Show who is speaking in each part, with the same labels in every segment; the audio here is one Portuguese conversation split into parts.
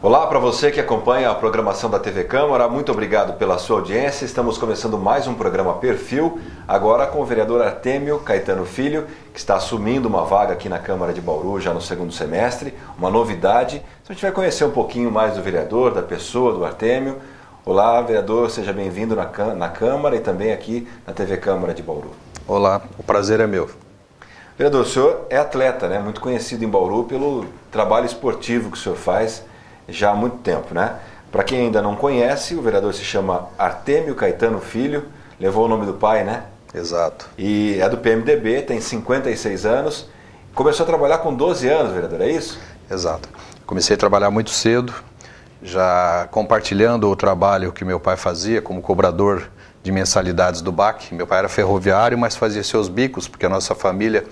Speaker 1: Olá para você que acompanha a programação da TV Câmara, muito obrigado pela sua audiência. Estamos começando mais um programa Perfil, agora com o vereador Artêmio Caetano Filho, que está assumindo uma vaga aqui na Câmara de Bauru já no segundo semestre, uma novidade. Então a gente vai conhecer um pouquinho mais do vereador, da pessoa do Artêmio. Olá, vereador, seja bem-vindo na Câmara e também aqui na TV Câmara de Bauru.
Speaker 2: Olá, o prazer é meu.
Speaker 1: Vereador, o senhor é atleta, né? Muito conhecido em Bauru pelo trabalho esportivo que o senhor faz já há muito tempo, né? Para quem ainda não conhece, o vereador se chama Artêmio Caetano Filho, levou o nome do pai, né?
Speaker 2: Exato.
Speaker 1: E é do PMDB, tem 56 anos, começou a trabalhar com 12 anos, vereador, é isso?
Speaker 2: Exato. Comecei a trabalhar muito cedo, já compartilhando o trabalho que meu pai fazia como cobrador de mensalidades do BAC. Meu pai era ferroviário, mas fazia seus bicos, porque a nossa família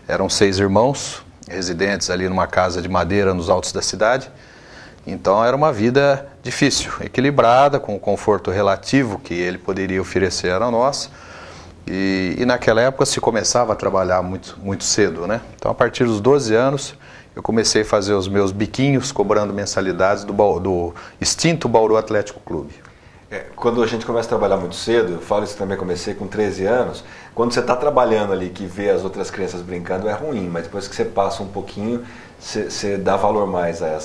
Speaker 2: eram 6 irmãos, residentes ali numa casa de madeira nos altos da cidade. Então era uma vida difícil, equilibrada, com o conforto relativo que ele poderia oferecer a nós. E naquela época se começava a trabalhar muito cedo, né? Então a partir dos 12 anos eu comecei a fazer os meus biquinhos cobrando mensalidades do extinto Bauru Atlético Clube.
Speaker 1: Quando a gente começa a trabalhar muito cedo, eu falo isso também, comecei com 13 anos, quando você está trabalhando ali, que vê as outras crianças brincando, é ruim, mas depois que você passa um pouquinho, você dá valor mais a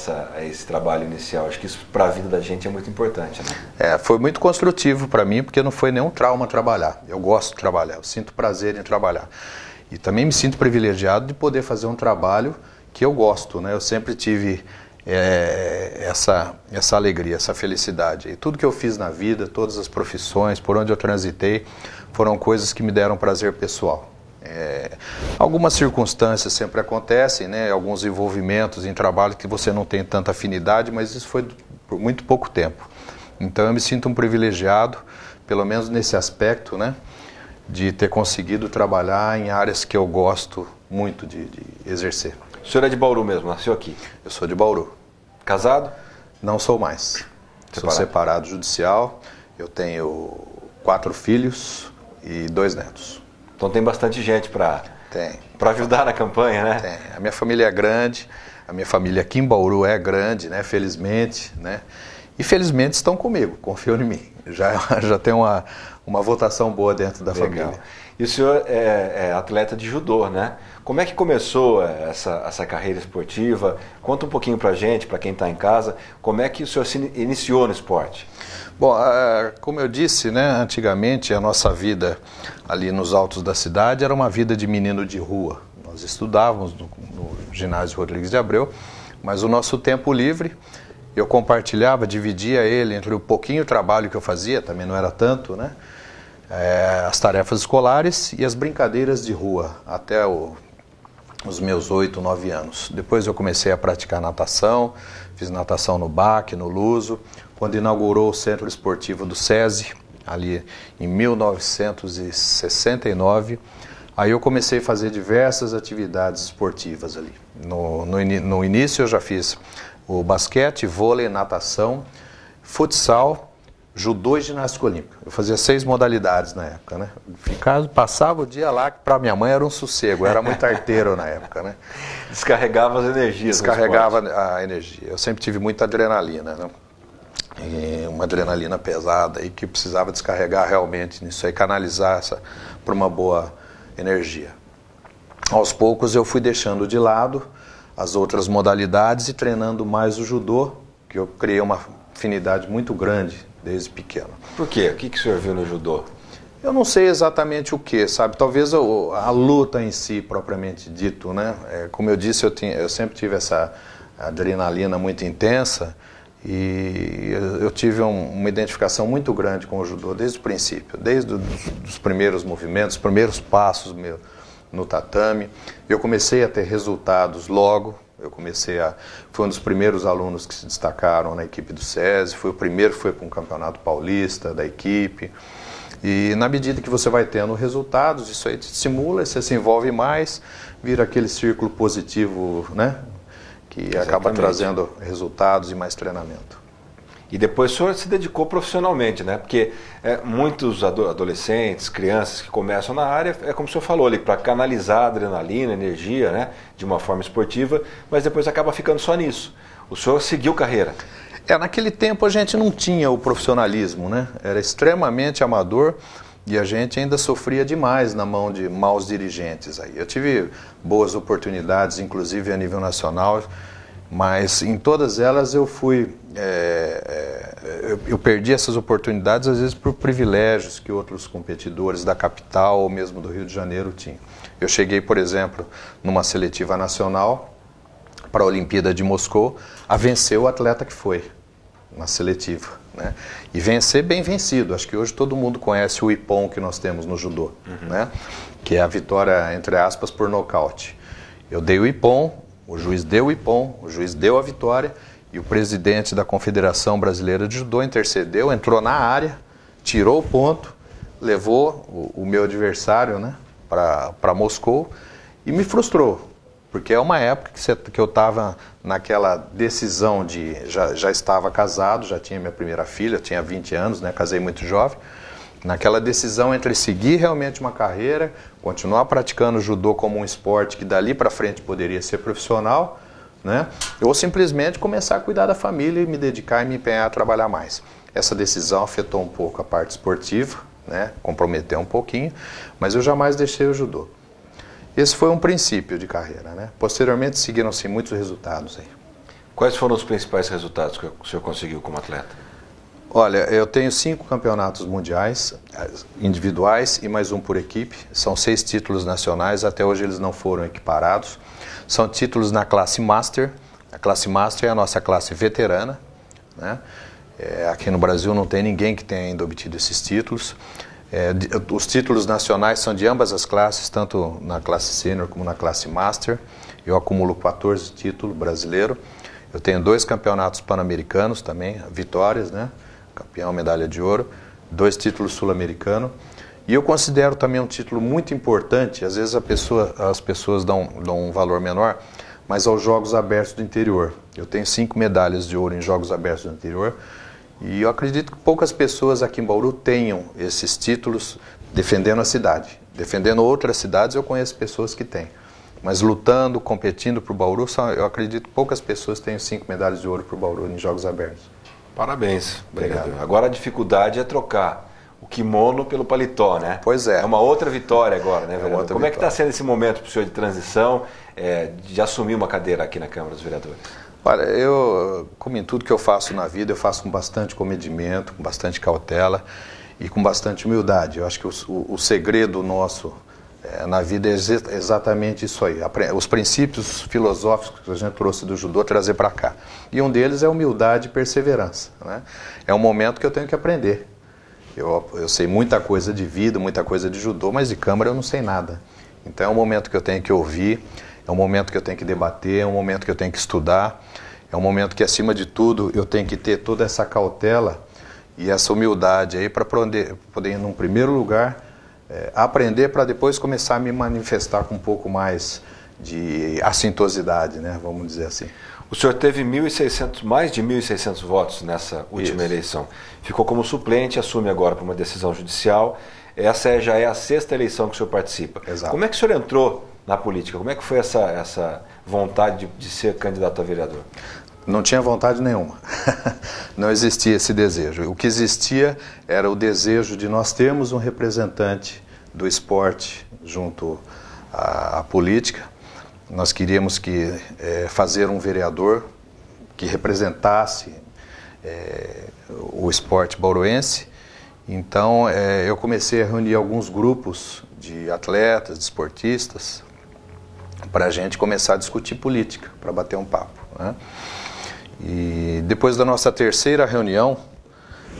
Speaker 1: esse trabalho inicial. Acho que isso para a vida da gente é muito importante, né?
Speaker 2: Foi muito construtivo para mim, porque não foi nenhum trauma trabalhar. Eu gosto de trabalhar, eu sinto prazer em trabalhar. E também me sinto privilegiado de poder fazer um trabalho que eu gosto, né? Eu sempre tive essa alegria, essa felicidade. E tudo que eu fiz na vida, todas as profissões, por onde eu transitei, foram coisas que me deram prazer pessoal. Algumas circunstâncias sempre acontecem, né? Alguns envolvimentos em trabalho que você não tem tanta afinidade, mas isso foi por muito pouco tempo. Então eu me sinto um privilegiado, pelo menos nesse aspecto, né? De ter conseguido trabalhar em áreas que eu gosto muito de exercer.
Speaker 1: O senhor é de Bauru mesmo, nasceu aqui?
Speaker 2: Eu sou de Bauru.
Speaker 1: Casado?
Speaker 2: Não sou mais. Sou separado judicial. Eu tenho 4 filhos e 2 netos.
Speaker 1: Então tem bastante gente para ajudar na campanha, né?
Speaker 2: Tem. A minha família é grande. A minha família aqui em Bauru é grande, né? Felizmente, né? E felizmente estão comigo, confiam em mim. Já tem uma votação boa dentro da família.
Speaker 1: E o senhor é atleta de judô, né? Como é que começou essa carreira esportiva? Conta um pouquinho pra gente, para quem está em casa, como é que o senhor se iniciou no esporte?
Speaker 2: Bom, como eu disse, né, antigamente a nossa vida ali nos altos da cidade era uma vida de menino de rua. Nós estudávamos no ginásio Rodrigues de Abreu, mas o nosso tempo livre eu compartilhava, dividia ele entre o pouquinho trabalho que eu fazia, também não era tanto, né? As tarefas escolares e as brincadeiras de rua, até os meus 8, 9 anos. Depois eu comecei a praticar natação, fiz natação no BAC, no Luso, quando inaugurou o Centro Esportivo do SESI, ali em 1969, aí eu comecei a fazer diversas atividades esportivas ali. No início eu já fiz o basquete, vôlei, natação, futsal, judô e ginástica olímpica. Eu fazia 6 modalidades na época, né? Passava o dia lá, que para minha mãe era um sossego, eu era muito arteiro na época, né?
Speaker 1: Descarregava as energias.
Speaker 2: Descarregava a energia. Eu sempre tive muita adrenalina, né? E uma adrenalina pesada e que precisava descarregar realmente nisso aí, canalizar para uma boa energia. Aos poucos eu fui deixando de lado as outras modalidades e treinando mais o judô, que eu criei uma afinidade muito grande desde pequeno.
Speaker 1: Por quê? O que o senhor viu no judô?
Speaker 2: Eu não sei exatamente o que, sabe? Talvez a luta em si, propriamente dito, né? Como eu disse, eu sempre tive essa adrenalina muito intensa e eu tive uma identificação muito grande com o judô desde o princípio, desde os primeiros movimentos, os primeiros passos meus no tatame. Eu comecei a ter resultados logo. Fui um dos primeiros alunos que se destacaram na equipe do SESI, fui o primeiro que foi para um campeonato paulista da equipe. E na medida que você vai tendo resultados, isso aí te estimula, você se envolve mais, vira aquele círculo positivo, né? Que
Speaker 1: Exatamente.
Speaker 2: Acaba trazendo resultados e mais treinamento.
Speaker 1: E depois o senhor se dedicou profissionalmente, né? Porque muitos adolescentes, crianças que começam na área, como o senhor falou ali, para canalizar a adrenalina, energia, né? De uma forma esportiva, mas depois acaba ficando só nisso. O senhor seguiu carreira?
Speaker 2: Naquele tempo a gente não tinha o profissionalismo, né? Era extremamente amador e a gente ainda sofria demais na mão de maus dirigentes. Aí. Eu tive boas oportunidades, inclusive a nível nacional, mas em todas elas eu fui... eu perdi essas oportunidades às vezes por privilégios que outros competidores da capital ou mesmo do Rio de Janeiro tinham. Eu cheguei, por exemplo, numa seletiva nacional para a Olimpíada de Moscou, a vencer o atleta que foi na seletiva, né? E vencer bem vencido. Acho que hoje todo mundo conhece o ippon que nós temos no judô, né? Que é a vitória, entre aspas, por nocaute. Eu dei o ippon, o juiz deu o ippon, o juiz deu a vitória e o presidente da Confederação Brasileira de Judô intercedeu, entrou na área, tirou o ponto, levou o meu adversário, né, para Moscou e me frustrou. Porque é uma época que eu estava naquela decisão de... Já estava casado, já tinha minha primeira filha, tinha 20 anos, né, casei muito jovem. Naquela decisão entre seguir realmente uma carreira, continuar praticando judô como um esporte que dali para frente poderia ser profissional, né, ou simplesmente começar a cuidar da família e me dedicar e me empenhar a trabalhar mais. Essa decisão afetou um pouco a parte esportiva, né, comprometeu um pouquinho, mas eu jamais deixei o judô. Esse foi um princípio de carreira, né? Posteriormente seguiram-se muitos resultados aí.
Speaker 1: Quais foram os principais resultados que o senhor conseguiu como atleta?
Speaker 2: Olha, eu tenho 5 campeonatos mundiais individuais e mais um por equipe. São 6 títulos nacionais, até hoje eles não foram equiparados. São títulos na classe Master. A classe Master é a nossa classe veterana, né? Aqui no Brasil não tem ninguém que tenha ainda obtido esses títulos. Os títulos nacionais são de ambas as classes, tanto na classe Sênior como na classe Master. Eu acumulo 14 títulos brasileiros. Eu tenho 2 campeonatos pan-americanos também, vitórias, né? Campeão, medalha de ouro, 2 títulos sul-americanos. E eu considero também um título muito importante, às vezes as pessoas dão um valor menor, mas aos Jogos Abertos do Interior. Eu tenho 5 medalhas de ouro em Jogos Abertos do Interior. E eu acredito que poucas pessoas aqui em Bauru tenham esses títulos defendendo a cidade. Defendendo outras cidades eu conheço pessoas que têm. Mas lutando, competindo para o Bauru, eu acredito que poucas pessoas tenham 5 medalhas de ouro para o Bauru em Jogos Abertos.
Speaker 1: Parabéns, vereador. Agora a dificuldade é trocar o kimono pelo paletó, né?
Speaker 2: Pois é.
Speaker 1: É uma outra vitória agora, né, vereador? Como é que está
Speaker 2: vitória.
Speaker 1: sendo esse momento para o senhor de transição, de assumir uma cadeira aqui na Câmara dos Vereadores?
Speaker 2: Olha, como em tudo que eu faço na vida, eu faço com bastante comedimento, com bastante cautela e com bastante humildade. Eu acho que o segredo nosso na vida é exatamente isso aí. Os princípios filosóficos que a gente trouxe do judô, trazer para cá. E um deles é humildade e perseverança, né? É um momento que eu tenho que aprender. Eu sei muita coisa de vida, muita coisa de judô, mas de Câmara eu não sei nada. Então é um momento que eu tenho que ouvir, é um momento que eu tenho que debater, é um momento que eu tenho que estudar, é um momento que, acima de tudo, eu tenho que ter toda essa cautela e essa humildade aí para poder, num primeiro lugar, aprender para depois começar a me manifestar com um pouco mais de assintosidade, né? Vamos dizer assim.
Speaker 1: O senhor teve mais de 1.600 votos nessa última eleição. Ficou como suplente, assume agora por uma decisão judicial. Essa já é a 6ª eleição que o senhor participa.
Speaker 2: Exato.
Speaker 1: Como é que o senhor entrou na política? Como é que foi essa vontade de ser candidato a vereador?
Speaker 2: Não tinha vontade nenhuma. Não existia esse desejo. O que existia era o desejo de nós termos um representante do esporte junto à política. Nós queríamos fazer um vereador que representasse o esporte bauruense. Então, eu comecei a reunir alguns grupos de atletas, de esportistas, para a gente começar a discutir política, para bater um papo, né? E depois da nossa 3ª reunião,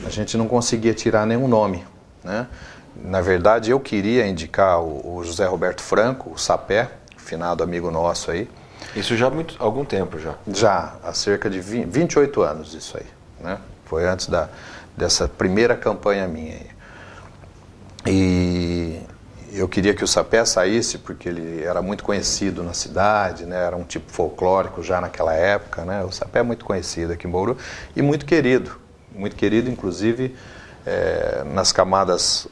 Speaker 2: a gente não conseguia tirar nenhum nome, né? Na verdade, eu queria indicar o José Roberto Franco, o Sapé, finado amigo nosso aí.
Speaker 1: Isso já há algum tempo já?
Speaker 2: Já, há cerca de 28 anos isso aí, né? Foi antes dessa primeira campanha minha aí. E eu queria que o Sapé saísse porque ele era muito conhecido na cidade, né? Era um tipo folclórico já naquela época, né? O Sapé é muito conhecido aqui em Bauru e muito querido inclusive nas camadas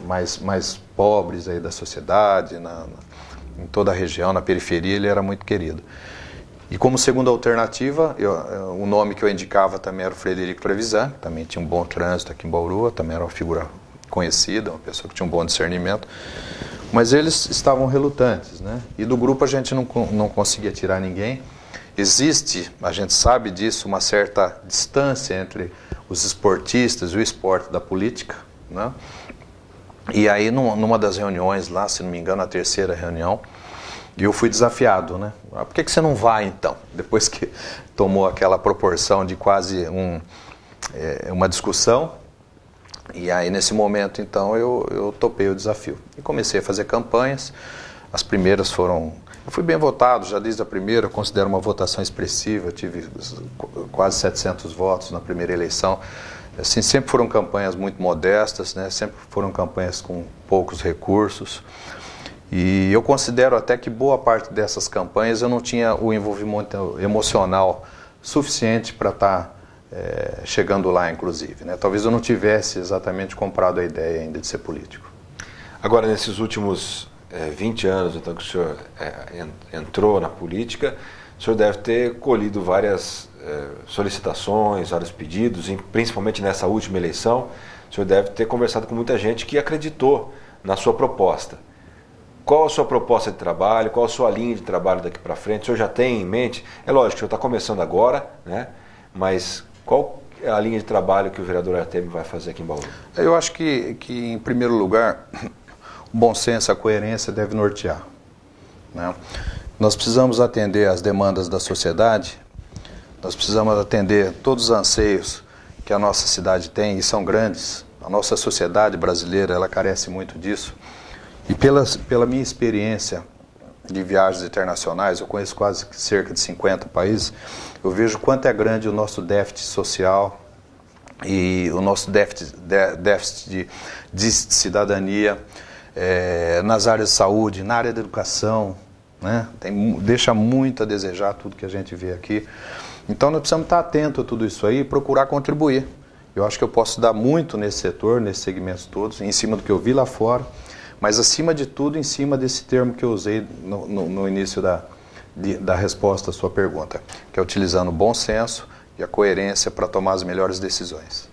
Speaker 2: mais pobres aí da sociedade, em toda a região, na periferia, ele era muito querido. E como segunda alternativa, o nome que eu indicava também era o Frederico Trevisan, que também tinha um bom trânsito aqui em Bauru, também era uma figura conhecida, uma pessoa que tinha um bom discernimento. Mas eles estavam relutantes, né? E do grupo a gente não conseguia tirar ninguém. Existe, a gente sabe disso, uma certa distância entre os esportistas e o esporte da política, né? E aí, numa das reuniões lá, se não me engano, a terceira reunião, eu fui desafiado, né? Por que você não vai, então? Depois que tomou aquela proporção de quase uma discussão. E aí, nesse momento, então, eu topei o desafio. E comecei a fazer campanhas. As primeiras foram... Eu fui bem votado, já desde a primeira, eu considero uma votação expressiva. Eu tive quase 700 votos na primeira eleição. Assim, sempre foram campanhas muito modestas, né? Sempre foram campanhas com poucos recursos. E eu considero até que boa parte dessas campanhas eu não tinha o envolvimento emocional suficiente para estar chegando lá, inclusive, né? Talvez eu não tivesse exatamente comprado a ideia ainda de ser político.
Speaker 1: Agora, nesses últimos 20 anos, então, que o senhor entrou na política, o senhor deve ter colhido várias solicitações, vários pedidos, e principalmente nessa última eleição, o senhor deve ter conversado com muita gente que acreditou na sua proposta. Qual a sua proposta de trabalho, qual a sua linha de trabalho daqui para frente? O senhor já tem em mente? É lógico, o senhor está começando agora, né? Mas qual é a linha de trabalho que o vereador Artemio vai fazer aqui em Bauru?
Speaker 2: Eu acho que em primeiro lugar, o bom senso, a coerência deve nortear, né? Nós precisamos atender às demandas da sociedade, nós precisamos atender todos os anseios que a nossa cidade tem, e são grandes. A nossa sociedade brasileira, ela carece muito disso. E pela minha experiência de viagens internacionais, eu conheço quase cerca de 50 países, eu vejo quanto é grande o nosso déficit social e o nosso déficit de cidadania nas áreas de saúde, na área da educação, né? Deixa muito a desejar tudo que a gente vê aqui. Então nós precisamos estar atentos a tudo isso aí e procurar contribuir. Eu acho que eu posso dar muito nesse setor, nesses segmentos todos, em cima do que eu vi lá fora, mas acima de tudo em cima desse termo que eu usei no início da resposta à sua pergunta, que é utilizando o bom senso e a coerência para tomar as melhores decisões.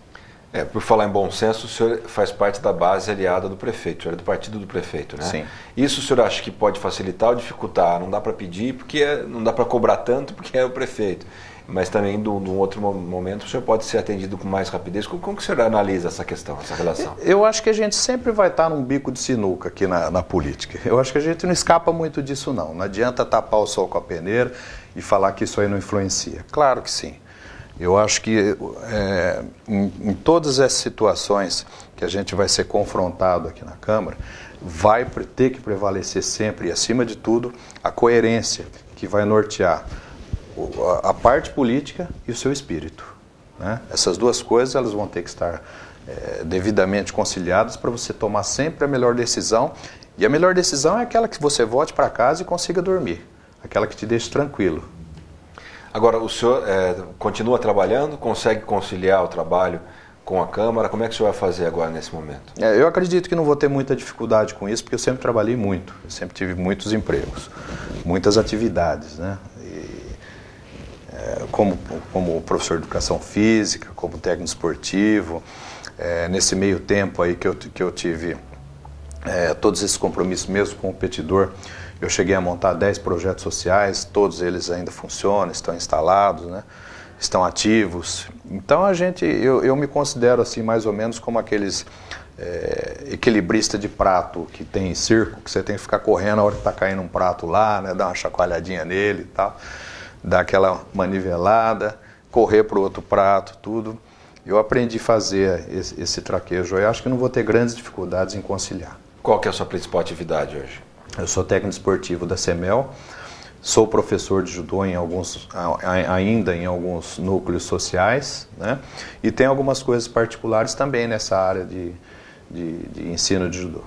Speaker 1: Por falar em bom senso, o senhor faz parte da base aliada do prefeito, o senhor é do partido do prefeito, né?
Speaker 2: Sim.
Speaker 1: Isso o senhor acha que pode facilitar ou dificultar? Não dá para pedir, porque não dá para cobrar tanto, porque é o prefeito. Mas também, num outro momento, o senhor pode ser atendido com mais rapidez. Como que o senhor analisa essa questão, essa relação?
Speaker 2: Eu acho que a gente sempre vai estar num bico de sinuca aqui na política. Eu acho que a gente não escapa muito disso, não. Não adianta tapar o sol com a peneira e falar que isso aí não influencia. Claro que sim. Eu acho que em todas essas situações que a gente vai ser confrontado aqui na Câmara, vai ter que prevalecer sempre, e acima de tudo, a coerência que vai nortear a parte política e o seu espírito, né? Essas duas coisas elas vão ter que estar devidamente conciliadas para você tomar sempre a melhor decisão. E a melhor decisão é aquela que você volte para casa e consiga dormir, aquela que te deixe tranquilo.
Speaker 1: Agora, o senhor continua trabalhando, consegue conciliar o trabalho com a Câmara? Como é que o senhor vai fazer agora nesse momento?
Speaker 2: Eu acredito que não vou ter muita dificuldade com isso, porque eu sempre trabalhei muito, eu sempre tive muitos empregos, muitas atividades, né? Como professor de educação física, como técnico esportivo, nesse meio tempo aí que eu tive todos esses compromissos, mesmo com o competidor, eu cheguei a montar 10 projetos sociais, todos eles ainda funcionam, estão instalados, né? Estão ativos. Então eu me considero assim mais ou menos como aqueles equilibrista de prato que tem circo, que você tem que ficar correndo na hora que está caindo um prato lá, né? Dar uma chacoalhadinha nele e tal, dar aquela manivelada, correr para o outro prato, tudo. Eu aprendi a fazer esse traquejo. Eu acho que não vou ter grandes dificuldades em conciliar.
Speaker 1: Qual que é a sua principal atividade hoje?
Speaker 2: Eu sou técnico esportivo da CEMEL, sou professor de judô ainda em alguns núcleos sociais, né? E tenho algumas coisas particulares também nessa área de ensino de judô.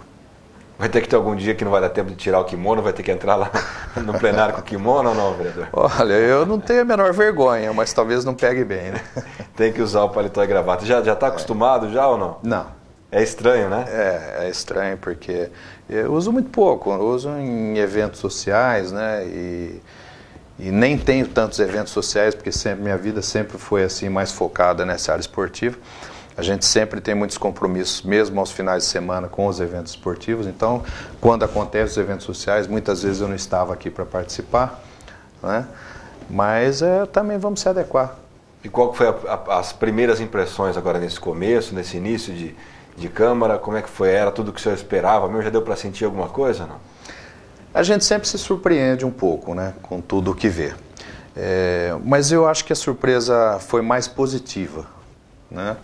Speaker 1: Vai ter que ter algum dia que não vai dar tempo de tirar o kimono, vai ter que entrar lá no plenário com o kimono ou não, vereador?
Speaker 2: Olha, eu não tenho a menor vergonha, mas talvez não pegue bem, né?
Speaker 1: Tem que usar o paletó e gravata. Já está acostumado já ou não?
Speaker 2: Não.
Speaker 1: É estranho, né?
Speaker 2: É estranho porque eu uso muito pouco, eu uso em eventos sociais, né? E e nem tenho tantos eventos sociais, porque minha vida sempre foi assim mais focada nessa área esportiva. A gente sempre tem muitos compromissos, mesmo aos finais de semana, com os eventos esportivos. Então, quando acontecem os eventos sociais, muitas vezes eu não estava aqui para participar, né? Mas também vamos se adequar.
Speaker 1: E qual foi as primeiras impressões agora nesse começo, nesse início de Câmara? Como é que foi? Era tudo o que o senhor esperava? Mesmo já deu para sentir alguma coisa, não?
Speaker 2: A gente sempre se surpreende um pouco, né, com tudo o que vê. Mas eu acho que a surpresa foi mais positiva, né?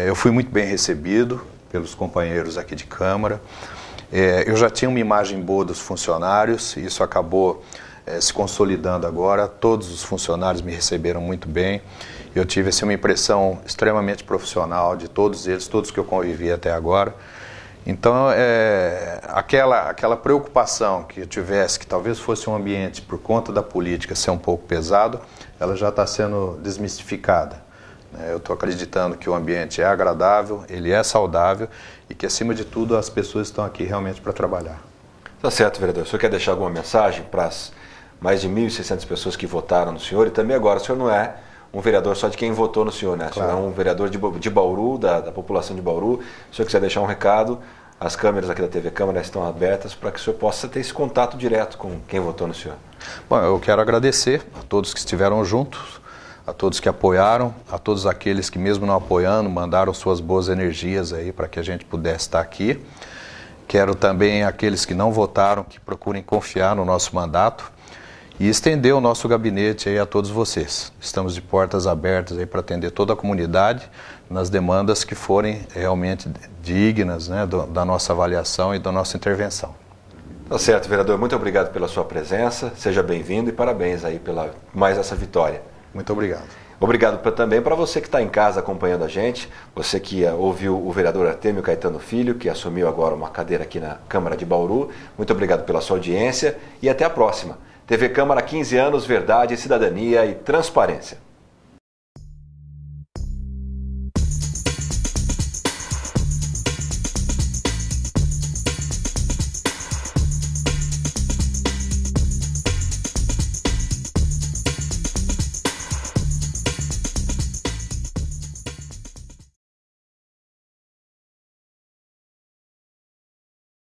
Speaker 2: Eu fui muito bem recebido pelos companheiros aqui de Câmara. Eu já tinha uma imagem boa dos funcionários, e isso acabou se consolidando agora. Todos os funcionários me receberam muito bem. Eu tive assim, uma impressão extremamente profissional de todos eles, todos que eu convivi até agora. Então, aquela preocupação que eu tivesse, que talvez fosse um ambiente, por conta da política, ser um pouco pesado, ela já está sendo desmistificada. Eu estou acreditando que o ambiente é agradável, ele é saudável e que, acima de tudo, as pessoas estão aqui realmente para trabalhar.
Speaker 1: Tá certo, vereador. O senhor quer deixar alguma mensagem para as mais de 1.600 pessoas que votaram no senhor? E também agora, o senhor não é um vereador só de quem votou no senhor, né? O senhor é um vereador de Bauru, da população de Bauru. Se o senhor quiser deixar um recado, as câmeras aqui da TV Câmara estão abertas para que o senhor possa ter esse contato direto com quem votou no senhor.
Speaker 2: Bom, eu quero agradecer a todos que estiveram juntos, a todos que apoiaram, a todos aqueles que, mesmo não apoiando, mandaram suas boas energias aí para que a gente pudesse estar aqui. Quero também aqueles que não votaram, que procurem confiar no nosso mandato e estender o nosso gabinete aí a todos vocês. Estamos de portas abertas aí para atender toda a comunidade nas demandas que forem realmente dignas, né, da nossa avaliação e da nossa intervenção.
Speaker 1: Tá certo, vereador. Muito obrigado pela sua presença. Seja bem-vindo e parabéns aí pela mais essa vitória.
Speaker 2: Muito obrigado.
Speaker 1: Obrigado também para você que está em casa acompanhando a gente, você que ouviu o vereador Artêmio Caetano Filho, que assumiu agora uma cadeira aqui na Câmara de Bauru. Muito obrigado pela sua audiência e até a próxima. TV Câmara, 15 anos, verdade, cidadania e transparência.